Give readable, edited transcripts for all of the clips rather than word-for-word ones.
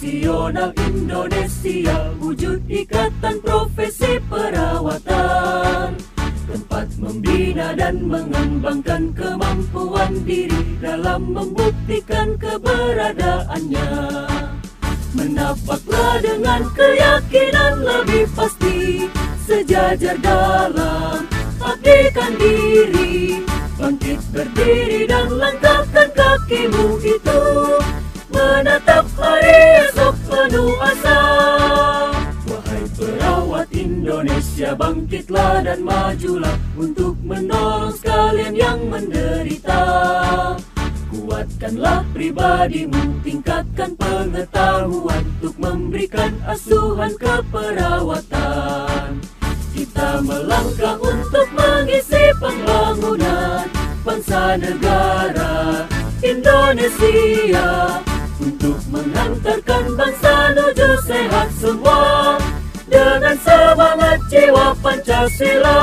Nasional Indonesia, wujud ikatan profesi perawatan, tempat membina dan mengembangkan kemampuan diri dalam membuktikan keberadaannya. Menapaklah dengan keyakinan lebih pasti, sejajar dalam abdikan diri, bangkit berdiri dan langkahkan kakimu itu, menatap hari esok penuh asa. Wahai perawat Indonesia, bangkitlah dan majulah untuk menolong sekalian yang menderita. Kuatkanlah pribadimu, tingkatkan pengetahuan untuk memberikan asuhan keperawatan. Kita melangkah untuk mengisi pembangunan bangsa negara Indonesia, untuk menghantarkan bangsa menuju sehat semua dengan semangat jiwa Pancasila.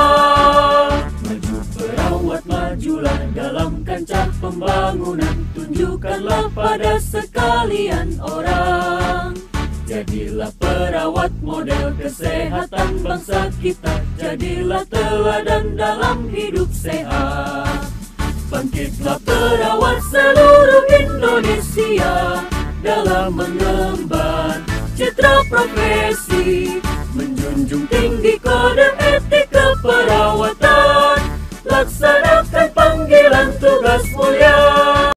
Maju perawat, majulah dalam kancah pembangunan, tunjukkanlah pada sekalian orang. Jadilah perawat model kesehatan bangsa kita, jadilah teladan dalam hidup sehat. Bangkitlah perawat seluruh Indonesia dalam mengemban citra profesi,